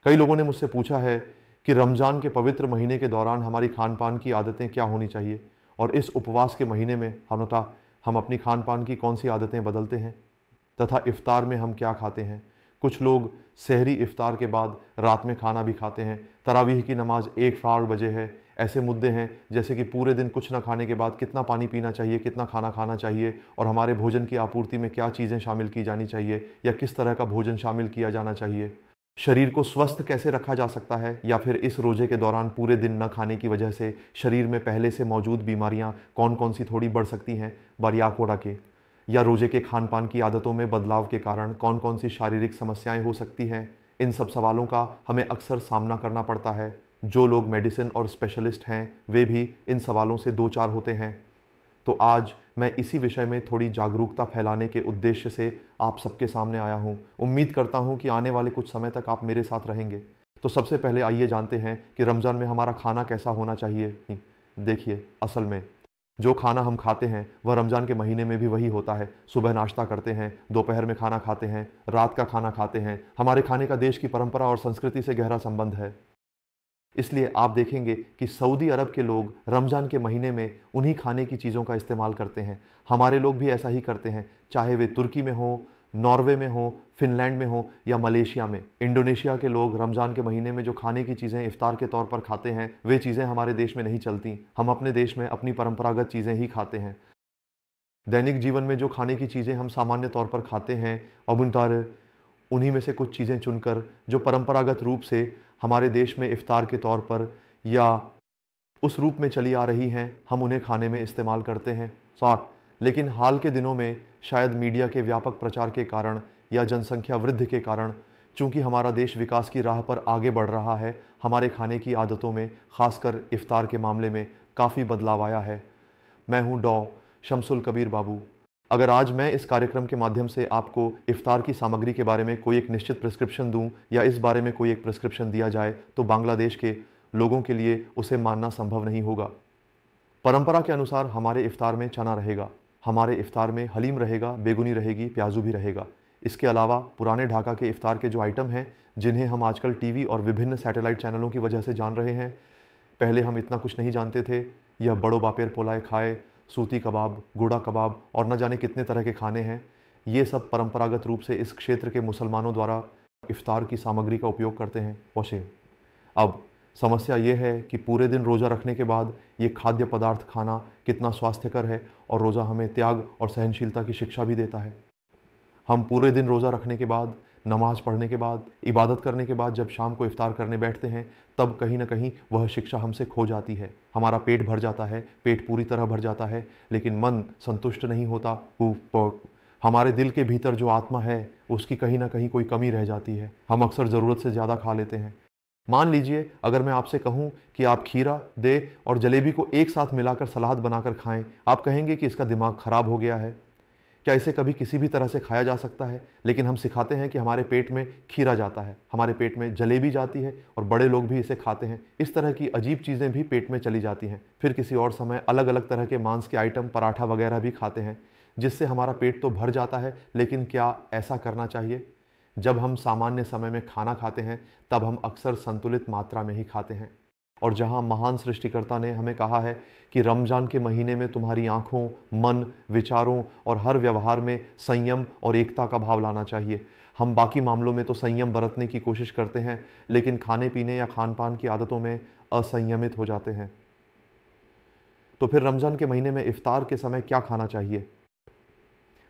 कई लोगों ने मुझसे पूछा है कि रमज़ान के पवित्र महीने के दौरान हमारी खान पान की आदतें क्या होनी चाहिए, और इस उपवास के महीने में हम अपनी खान पान की कौन सी आदतें बदलते हैं, तथा इफ्तार में हम क्या खाते हैं। कुछ लोग सहरी इफ्तार के बाद रात में खाना भी खाते हैं। तरावीह की नमाज 1 बजे है। ऐसे मुद्दे हैं जैसे कि पूरे दिन कुछ ना खाने के बाद कितना पानी पीना चाहिए, कितना खाना खाना चाहिए, और हमारे भोजन की आपूर्ति में क्या चीज़ें शामिल की जानी चाहिए या किस तरह का भोजन शामिल किया जाना चाहिए। शरीर को स्वस्थ कैसे रखा जा सकता है, या फिर इस रोज़े के दौरान पूरे दिन न खाने की वजह से शरीर में पहले से मौजूद बीमारियां कौन कौन सी थोड़ी बढ़ सकती हैं बारियाकोड़ा के, या रोज़े के खान पान की आदतों में बदलाव के कारण कौन कौन सी शारीरिक समस्याएं हो सकती हैं। इन सब सवालों का हमें अक्सर सामना करना पड़ता है। जो लोग मेडिसिन और स्पेशलिस्ट हैं वे भी इन सवालों से दो चार होते हैं। तो आज मैं इसी विषय में थोड़ी जागरूकता फैलाने के उद्देश्य से आप सबके सामने आया हूँ। उम्मीद करता हूँ कि आने वाले कुछ समय तक आप मेरे साथ रहेंगे। तो सबसे पहले आइए जानते हैं कि रमज़ान में हमारा खाना कैसा होना चाहिए। देखिए, असल में जो खाना हम खाते हैं वह रमज़ान के महीने में भी वही होता है। सुबह नाश्ता करते हैं, दोपहर में खाना खाते हैं, रात का खाना खाते हैं। हमारे खाने का देश की परंपरा और संस्कृति से गहरा संबंध है। इसलिए आप देखेंगे कि सऊदी अरब के लोग रमज़ान के महीने में उन्हीं खाने की चीज़ों का इस्तेमाल करते हैं। हमारे लोग भी ऐसा ही करते हैं, चाहे वे तुर्की में हो, नॉर्वे में हो, फिनलैंड में हो या मलेशिया में। इंडोनेशिया के लोग रमज़ान के महीने में जो खाने की चीज़ें इफ्तार के तौर पर खाते हैं वे चीज़ें हमारे देश में नहीं चलती। हम अपने देश में अपनी परंपरागत चीज़ें ही खाते हैं। दैनिक जीवन में जो खाने की चीज़ें हम सामान्य तौर पर खाते हैं, अब उन्हीं में से कुछ चीज़ें चुनकर जो परंपरागत रूप से हमारे देश में इफ्तार के तौर पर या उस रूप में चली आ रही हैं, हम उन्हें खाने में इस्तेमाल करते हैं। साथ लेकिन हाल के दिनों में शायद मीडिया के व्यापक प्रचार के कारण या जनसंख्या वृद्धि के कारण, चूंकि हमारा देश विकास की राह पर आगे बढ़ रहा है, हमारे खाने की आदतों में खासकर इफ्तार के मामले में काफ़ी बदलाव आया है। मैं हूं डॉ शमसुल कबीर बाबू। अगर आज मैं इस कार्यक्रम के माध्यम से आपको इफ्तार की सामग्री के बारे में कोई एक निश्चित प्रिस्क्रिप्शन दूं या इस बारे में कोई एक प्रिस्क्रिप्शन दिया जाए तो बांग्लादेश के लोगों के लिए उसे मानना संभव नहीं होगा। परंपरा के अनुसार हमारे इफ्तार में चना रहेगा, हमारे इफ्तार में हलीम रहेगा, बेगुनी रहेगी, प्याजू भी रहेगा। इसके अलावा पुराने ढाका के इफ्तार के जो आइटम हैं, जिन्हें हम आजकल टीवी और विभिन्न सैटेलाइट चैनलों की वजह से जान रहे हैं, पहले हम इतना कुछ नहीं जानते थे। यह बड़ो बापेर पोलाए खाए, सूती कबाब, गुड़ा कबाब और न जाने कितने तरह के खाने हैं। ये सब परंपरागत रूप से इस क्षेत्र के मुसलमानों द्वारा इफ्तार की सामग्री का उपयोग करते हैं। वॉशिंग। अब समस्या ये है कि पूरे दिन रोज़ा रखने के बाद ये खाद्य पदार्थ खाना कितना स्वास्थ्यकर है, और रोज़ा हमें त्याग और सहनशीलता की शिक्षा भी देता है। हम पूरे दिन रोज़ा रखने के बाद, नमाज पढ़ने के बाद, इबादत करने के बाद जब शाम को इफ्तार करने बैठते हैं, तब कहीं ना कहीं वह शिक्षा हमसे खो जाती है। हमारा पेट भर जाता है, पेट पूरी तरह भर जाता है, लेकिन मन संतुष्ट नहीं होता। हमारे दिल के भीतर जो आत्मा है उसकी कहीं ना कहीं कोई कमी रह जाती है। हम अक्सर ज़रूरत से ज़्यादा खा लेते हैं। मान लीजिए अगर मैं आपसे कहूं कि आप खीरा दे और जलेबी को एक साथ मिलाकर सलाद बनाकर खाएं, आप कहेंगे कि इसका दिमाग खराब हो गया है। क्या इसे कभी किसी भी तरह से खाया जा सकता है? लेकिन हम सिखाते हैं कि हमारे पेट में खीरा जाता है, हमारे पेट में जलेबी जाती है, और बड़े लोग भी इसे खाते हैं। इस तरह की अजीब चीज़ें भी पेट में चली जाती हैं। फिर किसी और समय अलग अलग तरह के मांस के आइटम, पराठा वगैरह भी खाते हैं, जिससे हमारा पेट तो भर जाता है। लेकिन क्या ऐसा करना चाहिए? जब हम सामान्य समय में खाना खाते हैं तब हम अक्सर संतुलित मात्रा में ही खाते हैं। और जहां महान सृष्टिकर्ता ने हमें कहा है कि रमज़ान के महीने में तुम्हारी आंखों, मन, विचारों और हर व्यवहार में संयम और एकता का भाव लाना चाहिए, हम बाकी मामलों में तो संयम बरतने की कोशिश करते हैं, लेकिन खाने पीने या खान पान की आदतों में असंयमित हो जाते हैं। तो फिर रमज़ान के महीने में इफ्तार के समय क्या खाना चाहिए?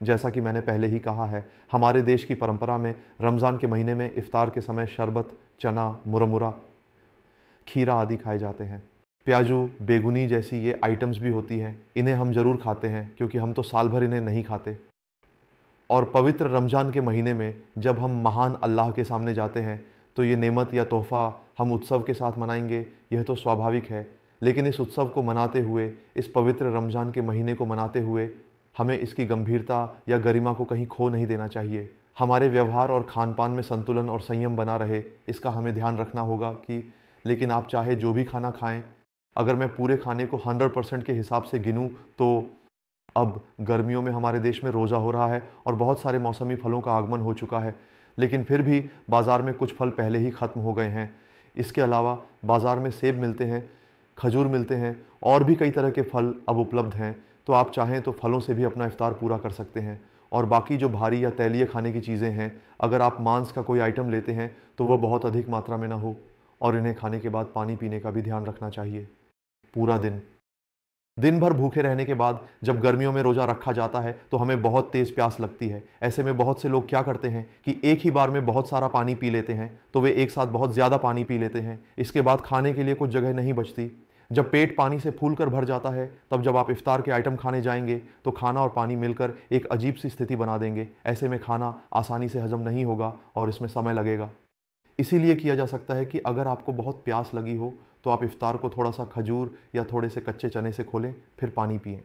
जैसा कि मैंने पहले ही कहा है, हमारे देश की परंपरा में रमज़ान के महीने में इफ्तार के समय शरबत, चना, मुरमुरा, खीरा आदि खाए जाते हैं। प्याजू, बेगुनी जैसी ये आइटम्स भी होती हैं। इन्हें हम ज़रूर खाते हैं क्योंकि हम तो साल भर इन्हें नहीं खाते। और पवित्र रमज़ान के महीने में जब हम महान अल्लाह के सामने जाते हैं तो ये नेमत या तोहफ़ा हम उत्सव के साथ मनाएंगे, यह तो स्वाभाविक है। लेकिन इस उत्सव को मनाते हुए, इस पवित्र रमज़ान के महीने को मनाते हुए, हमें इसकी गंभीरता या गरिमा को कहीं खो नहीं देना चाहिए। हमारे व्यवहार और खान पान में संतुलन और संयम बना रहे, इसका हमें ध्यान रखना होगा कि लेकिन आप चाहे जो भी खाना खाएं, अगर मैं पूरे खाने को 100% के हिसाब से गिनूं तो अब गर्मियों में हमारे देश में रोज़ा हो रहा है और बहुत सारे मौसमी फलों का आगमन हो चुका है। लेकिन फिर भी बाज़ार में कुछ फल पहले ही ख़त्म हो गए हैं। इसके अलावा बाज़ार में सेब मिलते हैं, खजूर मिलते हैं और भी कई तरह के फल अब उपलब्ध हैं। तो आप चाहें तो फलों से भी अपना इफ्तार पूरा कर सकते हैं। और बाकी जो भारी या तैलीय खाने की चीज़ें हैं, अगर आप मांस का कोई आइटम लेते हैं तो वह बहुत अधिक मात्रा में ना हो, और इन्हें खाने के बाद पानी पीने का भी ध्यान रखना चाहिए। पूरा दिन भर भूखे रहने के बाद जब गर्मियों में रोज़ा रखा जाता है तो हमें बहुत तेज़ प्यास लगती है। ऐसे में बहुत से लोग क्या करते हैं कि एक ही बार में बहुत सारा पानी पी लेते हैं, तो वे एक साथ बहुत ज़्यादा पानी पी लेते हैं। इसके बाद खाने के लिए कुछ जगह नहीं बचती। जब पेट पानी से फूल कर भर जाता है, तब जब आप इफ्तार के आइटम खाने जाएंगे तो खाना और पानी मिलकर एक अजीब सी स्थिति बना देंगे। ऐसे में खाना आसानी से हजम नहीं होगा और इसमें समय लगेगा। इसीलिए किया जा सकता है कि अगर आपको बहुत प्यास लगी हो तो आप इफ्तार को थोड़ा सा खजूर या थोड़े से कच्चे चने से खोलें, फिर पानी पिएं,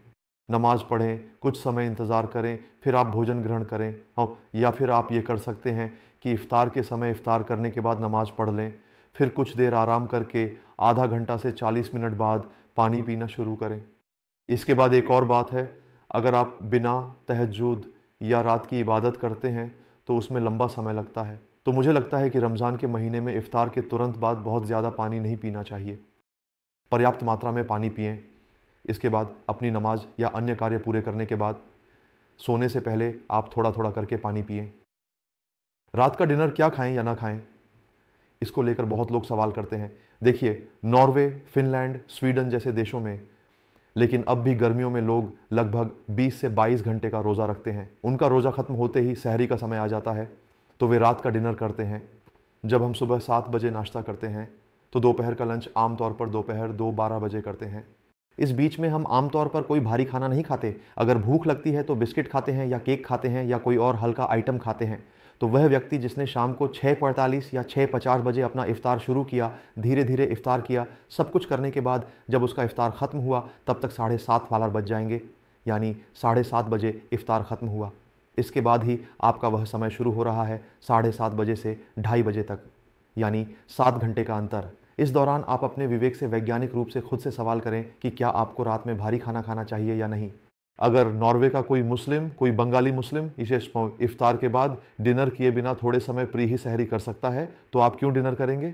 नमाज पढ़ें, कुछ समय इंतज़ार करें, फिर आप भोजन ग्रहण करें। हाँ, या फिर आप ये कर सकते हैं कि इफ्तार के समय इफ्तार करने के बाद नमाज पढ़ लें, फिर कुछ देर आराम करके आधा घंटा से 40 मिनट बाद पानी पीना शुरू करें। इसके बाद एक और बात है, अगर आप बिना तहज्जुद या रात की इबादत करते हैं तो उसमें लंबा समय लगता है। तो मुझे लगता है कि रमज़ान के महीने में इफ्तार के तुरंत बाद बहुत ज़्यादा पानी नहीं पीना चाहिए। पर्याप्त मात्रा में पानी पिएं। इसके बाद अपनी नमाज या अन्य कार्य पूरे करने के बाद सोने से पहले आप थोड़ा थोड़ा करके पानी पिएं। रात का डिनर क्या खाएं या ना खाएं, इसको लेकर बहुत लोग सवाल करते हैं। देखिए, नॉर्वे, फिनलैंड, स्वीडन जैसे देशों में लेकिन अब भी गर्मियों में लोग लगभग 20 से 22 घंटे का रोज़ा रखते हैं। उनका रोज़ा ख़त्म होते ही सहरी का समय आ जाता है, तो वे रात का डिनर करते हैं। जब हम सुबह 7 बजे नाश्ता करते हैं तो दोपहर का लंच आमतौर पर दोपहर 2-12 बजे करते हैं। इस बीच में हम आमतौर पर कोई भारी खाना नहीं खाते। अगर भूख लगती है तो बिस्किट खाते हैं या केक खाते हैं या कोई और हल्का आइटम खाते हैं। तो वह व्यक्ति जिसने शाम को 6:45 या 6:50 बजे अपना इफ्तार शुरू किया, धीरे धीरे इफ्तार किया, सब कुछ करने के बाद जब उसका इफ्तार ख़त्म हुआ तब तक 7:30 वाला बज जाएंगे, यानी 7:30 बजे इफ्तार ख़त्म हुआ। इसके बाद ही आपका वह समय शुरू हो रहा है 7:30 बजे से 2:30 बजे तक, यानी 7 घंटे का अंतर। इस दौरान आप अपने विवेक से वैज्ञानिक रूप से खुद से सवाल करें कि क्या आपको रात में भारी खाना खाना चाहिए या नहीं। अगर नॉर्वे का कोई मुस्लिम, कोई बंगाली मुस्लिम इसे इफ्तार के बाद डिनर किए बिना थोड़े समय प्री ही सहरी कर सकता है, तो आप क्यों डिनर करेंगे?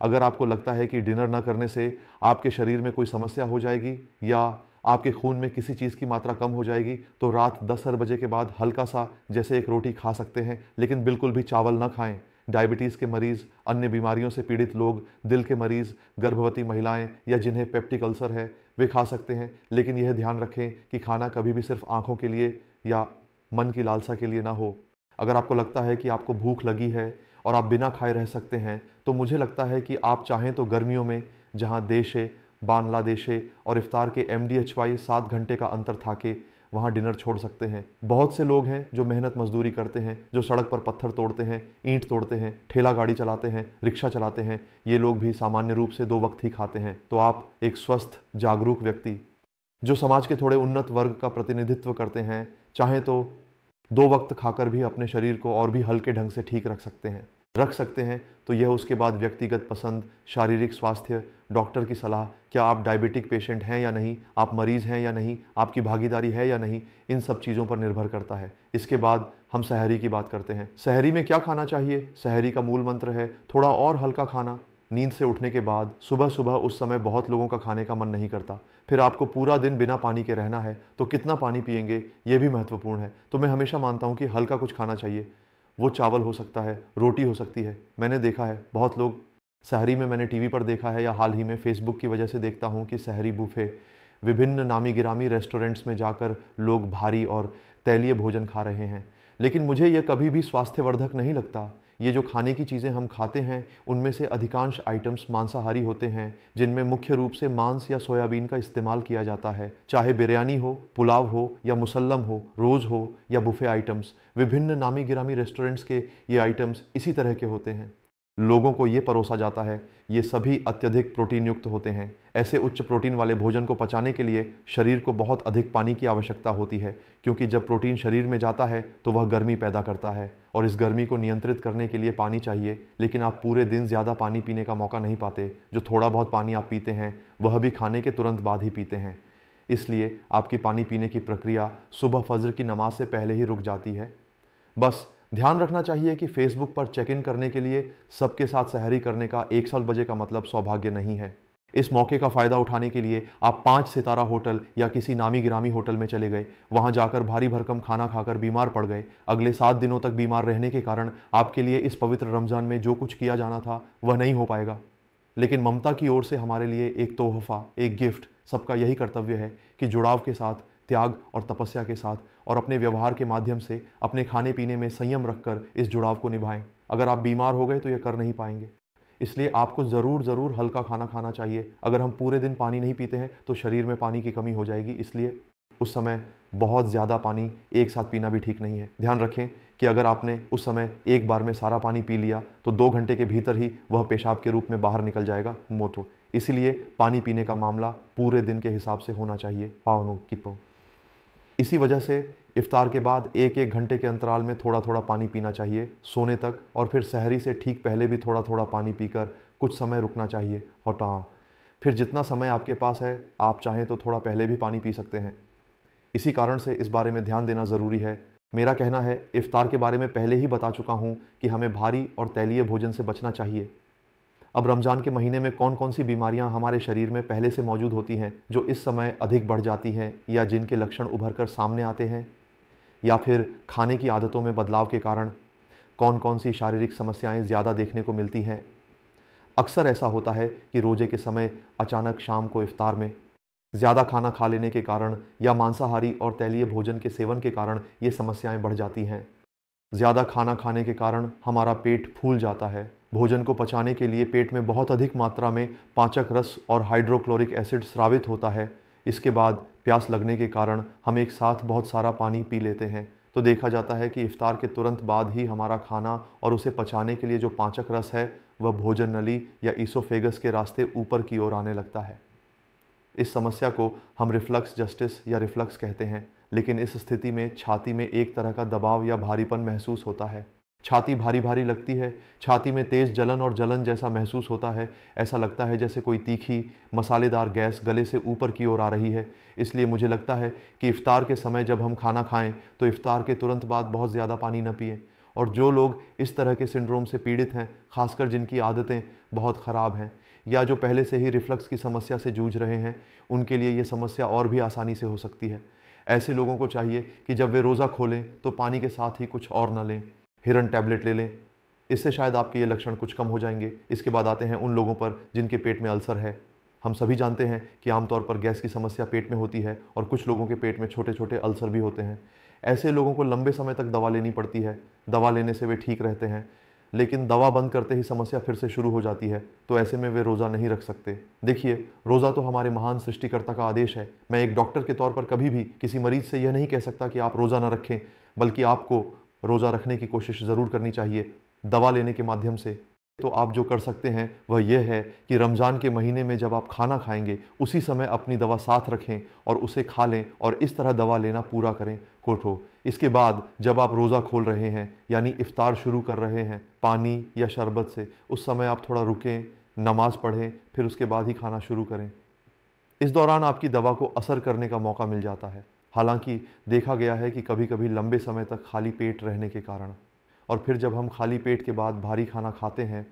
अगर आपको लगता है कि डिनर न करने से आपके शरीर में कोई समस्या हो जाएगी या आपके खून में किसी चीज़ की मात्रा कम हो जाएगी, तो रात 10 बजे के बाद हल्का सा जैसे एक रोटी खा सकते हैं, लेकिन बिल्कुल भी चावल ना खाएं। डायबिटीज़ के मरीज़, अन्य बीमारियों से पीड़ित लोग, दिल के मरीज़, गर्भवती महिलाएं या जिन्हें पेप्टिक अल्सर है, वे खा सकते हैं। लेकिन यह ध्यान रखें कि खाना कभी भी सिर्फ आँखों के लिए या मन की लालसा के लिए ना हो। अगर आपको लगता है कि आपको भूख लगी है और आप बिना खाए रह सकते हैं, तो मुझे लगता है कि आप चाहें तो गर्मियों में, जहाँ देशे, बांग्लादेशे और इफ्तार के MDHY 7 घंटे का अंतर था के वहाँ डिनर छोड़ सकते हैं। बहुत से लोग हैं जो मेहनत मजदूरी करते हैं, जो सड़क पर पत्थर तोड़ते हैं, ईंट तोड़ते हैं, ठेला गाड़ी चलाते हैं, रिक्शा चलाते हैं। ये लोग भी सामान्य रूप से 2 वक्त ही खाते हैं। तो आप एक स्वस्थ, जागरूक व्यक्ति जो समाज के थोड़े उन्नत वर्ग का प्रतिनिधित्व करते हैं, चाहें तो 2 वक्त खाकर भी अपने शरीर को और भी हल्के ढंग से ठीक रख सकते हैं। तो यह उसके बाद व्यक्तिगत पसंद, शारीरिक स्वास्थ्य, डॉक्टर की सलाह, क्या आप डायबिटिक पेशेंट हैं या नहीं, आप मरीज़ हैं या नहीं, आपकी भागीदारी है या नहीं, इन सब चीज़ों पर निर्भर करता है। इसके बाद हम सहरी की बात करते हैं। सहरी में क्या खाना चाहिए? सहरी का मूल मंत्र है थोड़ा और हल्का खाना। नींद से उठने के बाद सुबह सुबह उस समय बहुत लोगों का खाने का मन नहीं करता। फिर आपको पूरा दिन बिना पानी के रहना है, तो कितना पानी पिएंगे ये भी महत्वपूर्ण है। तो मैं हमेशा मानता हूँ कि हल्का कुछ खाना चाहिए। वो चावल हो सकता है, रोटी हो सकती है। मैंने देखा है बहुत लोग सहरी में, मैंने टीवी पर देखा है या हाल ही में फेसबुक की वजह से देखता हूँ कि सहरी बुफे, विभिन्न नामी गिरामी रेस्टोरेंट्स में जाकर लोग भारी और तैलीय भोजन खा रहे हैं। लेकिन मुझे यह कभी भी स्वास्थ्यवर्धक नहीं लगता। ये जो खाने की चीज़ें हम खाते हैं उनमें से अधिकांश आइटम्स मांसाहारी होते हैं, जिनमें मुख्य रूप से मांस या सोयाबीन का इस्तेमाल किया जाता है। चाहे बिरयानी हो, पुलाव हो या मुसल्लम हो, रोज़ हो या बुफे आइटम्स, विभिन्न नामी गिरामी रेस्टोरेंट्स के ये आइटम्स इसी तरह के होते हैं। लोगों को ये परोसा जाता है, ये सभी अत्यधिक प्रोटीन युक्त होते हैं। ऐसे उच्च प्रोटीन वाले भोजन को पचाने के लिए शरीर को बहुत अधिक पानी की आवश्यकता होती है, क्योंकि जब प्रोटीन शरीर में जाता है तो वह गर्मी पैदा करता है और इस गर्मी को नियंत्रित करने के लिए पानी चाहिए। लेकिन आप पूरे दिन ज़्यादा पानी पीने का मौका नहीं पाते। जो थोड़ा बहुत पानी आप पीते हैं वह भी खाने के तुरंत बाद ही पीते हैं। इसलिए आपकी पानी पीने की प्रक्रिया सुबह फजर की नमाज से पहले ही रुक जाती है। बस ध्यान रखना चाहिए कि फेसबुक पर चेक इन करने के लिए सबके साथ सहरी करने का 1 बजे का मतलब सौभाग्य नहीं है। इस मौके का फ़ायदा उठाने के लिए आप 5 सितारा होटल या किसी नामी गिरामी होटल में चले गए, वहां जाकर भारी भरकम खाना खाकर बीमार पड़ गए। अगले 7 दिनों तक बीमार रहने के कारण आपके लिए इस पवित्र रमज़ान में जो कुछ किया जाना था वह नहीं हो पाएगा। लेकिन ममता की ओर से हमारे लिए एक तोहफ़ा, एक गिफ्ट, सबका यही कर्तव्य है कि जुड़ाव के साथ, त्याग और तपस्या के साथ और अपने व्यवहार के माध्यम से अपने खाने पीने में संयम रखकर इस जुड़ाव को निभाएं। अगर आप बीमार हो गए तो यह कर नहीं पाएंगे, इसलिए आपको ज़रूर हल्का खाना खाना चाहिए। अगर हम पूरे दिन पानी नहीं पीते हैं तो शरीर में पानी की कमी हो जाएगी, इसलिए उस समय बहुत ज़्यादा पानी एक साथ पीना भी ठीक नहीं है। ध्यान रखें कि अगर आपने उस समय एक बार में सारा पानी पी लिया तो 2 घंटे के भीतर ही वह पेशाब के रूप में बाहर निकल जाएगा, मोटो। इसीलिए पानी पीने का मामला पूरे दिन के हिसाब से होना चाहिए, पावनो किपो। इसी वजह से इफ्तार के बाद 1-1 घंटे के अंतराल में थोड़ा थोड़ा पानी पीना चाहिए सोने तक, और फिर सहरी से ठीक पहले भी थोड़ा थोड़ा पानी पीकर कुछ समय रुकना चाहिए। हटा फिर जितना समय आपके पास है, आप चाहें तो थोड़ा पहले भी पानी पी सकते हैं। इसी कारण से इस बारे में ध्यान देना ज़रूरी है। मेरा कहना है, इफ्तार के बारे में पहले ही बता चुका हूँ कि हमें भारी और तैलीय भोजन से बचना चाहिए। अब रमज़ान के महीने में कौन कौन सी बीमारियां हमारे शरीर में पहले से मौजूद होती हैं जो इस समय अधिक बढ़ जाती हैं, या जिनके लक्षण उभर कर सामने आते हैं, या फिर खाने की आदतों में बदलाव के कारण कौन कौन सी शारीरिक समस्याएं ज़्यादा देखने को मिलती हैं। अक्सर ऐसा होता है कि रोज़े के समय अचानक शाम को इफ्तार में ज़्यादा खाना खा लेने के कारण या मांसाहारी और तैलीय भोजन के सेवन के कारण ये समस्याएं बढ़ जाती हैं। ज़्यादा खाना खाने के कारण हमारा पेट फूल जाता है। भोजन को पचाने के लिए पेट में बहुत अधिक मात्रा में पाचक रस और हाइड्रोक्लोरिक एसिड स्रावित होता है। इसके बाद प्यास लगने के कारण हम एक साथ बहुत सारा पानी पी लेते हैं, तो देखा जाता है कि इफ्तार के तुरंत बाद ही हमारा खाना और उसे पचाने के लिए जो पाचक रस है वह भोजन नली या ईसोफेगस के रास्ते ऊपर की ओर आने लगता है। इस समस्या को हम रिफ्लक्स जस्टिस या रिफ्लक्स कहते हैं, लेकिन इस स्थिति में छाती में एक तरह का दबाव या भारीपन महसूस होता है। छाती भारी भारी लगती है, छाती में तेज जलन और जलन जैसा महसूस होता है। ऐसा लगता है जैसे कोई तीखी मसालेदार गैस गले से ऊपर की ओर आ रही है। इसलिए मुझे लगता है कि इफ्तार के समय जब हम खाना खाएं तो इफ्तार के तुरंत बाद बहुत ज़्यादा पानी न पिएं। और जो लोग इस तरह के सिंड्रोम से पीड़ित हैं, खासकर जिनकी आदतें बहुत ख़राब हैं या जो पहले से ही रिफ्लक्स की समस्या से जूझ रहे हैं, उनके लिए ये समस्या और भी आसानी से हो सकती है। ऐसे लोगों को चाहिए कि जब वे रोज़ा खोलें तो पानी के साथ ही कुछ और न लें, हिरन टैबलेट ले लें। इससे शायद आपके ये लक्षण कुछ कम हो जाएंगे। इसके बाद आते हैं उन लोगों पर जिनके पेट में अल्सर है। हम सभी जानते हैं कि आमतौर पर गैस की समस्या पेट में होती है और कुछ लोगों के पेट में छोटे छोटे अल्सर भी होते हैं। ऐसे लोगों को लंबे समय तक दवा लेनी पड़ती है। दवा लेने से वे ठीक रहते हैं, लेकिन दवा बंद करते ही समस्या फिर से शुरू हो जाती है, तो ऐसे में वे रोज़ा नहीं रख सकते। देखिए, रोज़ा तो हमारे महान सृष्टिकर्ता का आदेश है। मैं एक डॉक्टर के तौर पर कभी भी किसी मरीज से यह नहीं कह सकता कि आप रोज़ा न रखें, बल्कि आपको रोज़ा रखने की कोशिश ज़रूर करनी चाहिए दवा लेने के माध्यम से। तो आप जो कर सकते हैं वह यह है कि रमज़ान के महीने में जब आप खाना खाएंगे उसी समय अपनी दवा साथ रखें और उसे खा लें, और इस तरह दवा लेना पूरा करें, कोठो। इसके बाद जब आप रोज़ा खोल रहे हैं यानी इफ्तार शुरू कर रहे हैं पानी या शरबत से, उस समय आप थोड़ा रुकें, नमाज़ पढ़ें, फिर उसके बाद ही खाना शुरू करें। इस दौरान आपकी दवा को असर करने का मौका मिल जाता है। हालांकि देखा गया है कि कभी कभी लंबे समय तक खाली पेट रहने के कारण, और फिर जब हम खाली पेट के बाद भारी खाना खाते हैं,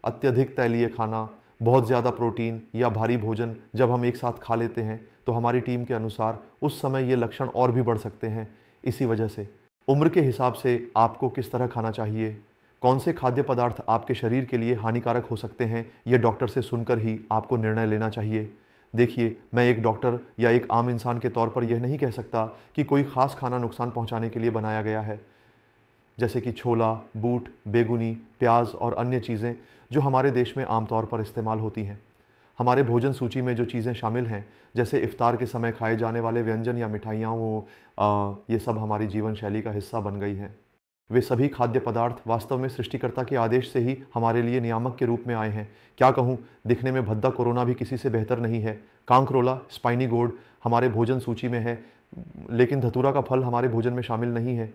अत्यधिक तैलीय खाना, बहुत ज़्यादा प्रोटीन या भारी भोजन जब हम एक साथ खा लेते हैं, तो हमारी टीम के अनुसार उस समय ये लक्षण और भी बढ़ सकते हैं। इसी वजह से उम्र के हिसाब से आपको किस तरह खाना चाहिए, कौन से खाद्य पदार्थ आपके शरीर के लिए हानिकारक हो सकते हैं, ये डॉक्टर से सुनकर ही आपको निर्णय लेना चाहिए। देखिए, मैं एक डॉक्टर या एक आम इंसान के तौर पर यह नहीं कह सकता कि कोई ख़ास खाना नुकसान पहुंचाने के लिए बनाया गया है, जैसे कि छोला, बूट, बेगुनी, प्याज और अन्य चीज़ें जो हमारे देश में आमतौर पर इस्तेमाल होती हैं। हमारे भोजन सूची में जो चीज़ें शामिल हैं, जैसे इफ्तार के समय खाए जाने वाले व्यंजन या मिठाइयाँ, ये सब हमारी जीवन शैली का हिस्सा बन गई हैं। वे सभी खाद्य पदार्थ वास्तव में सृष्टिकर्ता के आदेश से ही हमारे लिए नियामक के रूप में आए हैं। क्या कहूँ, दिखने में भद्दा कोरोना भी किसी से बेहतर नहीं है। कांकरोला, स्पाइनी गोर्ड हमारे भोजन सूची में है, लेकिन धतूरा का फल हमारे भोजन में शामिल नहीं है।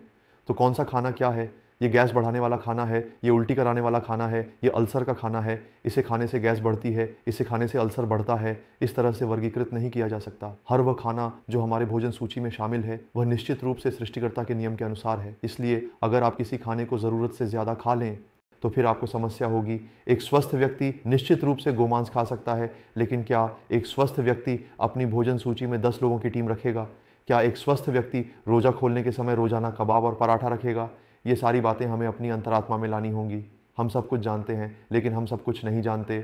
तो कौन सा खाना क्या है, ये गैस बढ़ाने वाला खाना है, ये उल्टी कराने वाला खाना है, ये अल्सर का खाना है, इसे खाने से गैस बढ़ती है, इसे खाने से अल्सर बढ़ता है, इस तरह से वर्गीकृत नहीं किया जा सकता। हर वह खाना जो हमारे भोजन सूची में शामिल है वह निश्चित रूप से सृष्टिकर्ता के नियम के अनुसार है। इसलिए अगर आप किसी खाने को ज़रूरत से ज़्यादा खा लें तो फिर आपको समस्या होगी। एक स्वस्थ व्यक्ति निश्चित रूप से गोमांस खा सकता है, लेकिन क्या एक स्वस्थ व्यक्ति अपनी भोजन सूची में 10 लोगों की टीम रखेगा? क्या एक स्वस्थ व्यक्ति रोज़ा खोलने के समय रोज़ाना कबाब और पराठा रखेगा? ये सारी बातें हमें अपनी अंतरात्मा में लानी होंगी। हम सब कुछ जानते हैं, लेकिन हम सब कुछ नहीं जानते।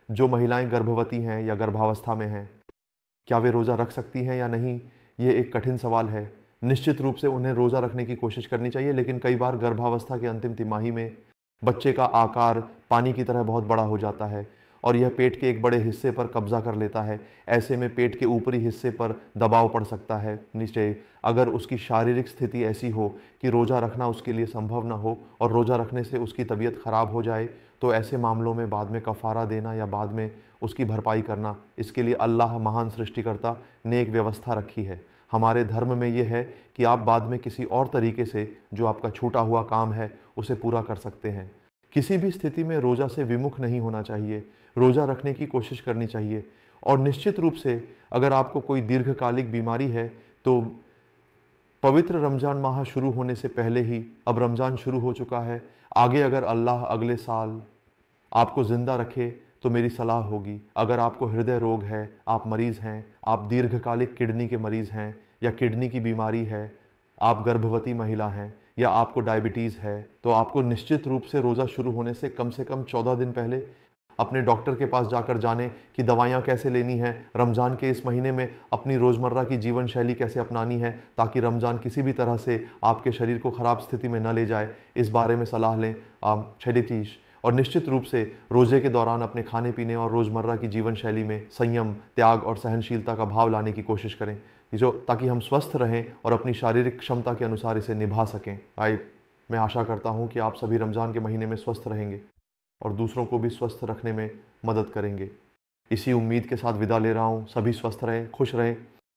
जो महिलाएं गर्भवती हैं या गर्भावस्था में हैं, क्या वे रोज़ा रख सकती हैं या नहीं? ये एक कठिन सवाल है। निश्चित रूप से उन्हें रोज़ा रखने की कोशिश करनी चाहिए, लेकिन कई बार गर्भावस्था के अंतिम तिमाही में बच्चे का आकार पानी की तरह बहुत बड़ा हो जाता है और यह पेट के एक बड़े हिस्से पर कब्जा कर लेता है। ऐसे में पेट के ऊपरी हिस्से पर दबाव पड़ सकता है नीचे। अगर उसकी शारीरिक स्थिति ऐसी हो कि रोज़ा रखना उसके लिए संभव ना हो और रोज़ा रखने से उसकी तबीयत खराब हो जाए, तो ऐसे मामलों में बाद में कफ़ारा देना या बाद में उसकी भरपाई करना, इसके लिए अल्लाह महान सृष्टिकर्ता ने एक व्यवस्था रखी है। हमारे धर्म में यह है कि आप बाद में किसी और तरीके से जो आपका छूटा हुआ काम है उसे पूरा कर सकते हैं। किसी भी स्थिति में रोज़ा से विमुख नहीं होना चाहिए, रोज़ा रखने की कोशिश करनी चाहिए। और निश्चित रूप से अगर आपको कोई दीर्घकालिक बीमारी है तो पवित्र रमज़ान माह शुरू होने से पहले ही, अब रमज़ान शुरू हो चुका है, आगे अगर अल्लाह अगले साल आपको ज़िंदा रखे तो मेरी सलाह होगी, अगर आपको हृदय रोग है, आप मरीज़ हैं, आप दीर्घकालिक किडनी के मरीज़ हैं या किडनी की बीमारी है, आप गर्भवती महिला हैं या आपको डायबिटीज़ है, तो आपको निश्चित रूप से रोज़ा शुरू होने से कम 14 दिन पहले अपने डॉक्टर के पास जाकर जानें कि दवाइयाँ कैसे लेनी हैं, रमज़ान के इस महीने में अपनी रोज़मर्रा की जीवन शैली कैसे अपनानी है ताकि रमज़ान किसी भी तरह से आपके शरीर को ख़राब स्थिति में न ले जाए। इस बारे में सलाह लें आप छठीतीश। और निश्चित रूप से रोज़े के दौरान अपने खाने पीने और रोज़मर्रा की जीवन शैली में संयम, त्याग और सहनशीलता का भाव लाने की कोशिश करें, जो ताकि हम स्वस्थ रहें और अपनी शारीरिक क्षमता के अनुसार इसे निभा सकें। मैं आशा करता हूँ कि आप सभी रमज़ान के महीने में स्वस्थ रहेंगे और दूसरों को भी स्वस्थ रखने में मदद करेंगे। इसी उम्मीद के साथ विदा ले रहा हूँ। सभी स्वस्थ रहें, खुश रहें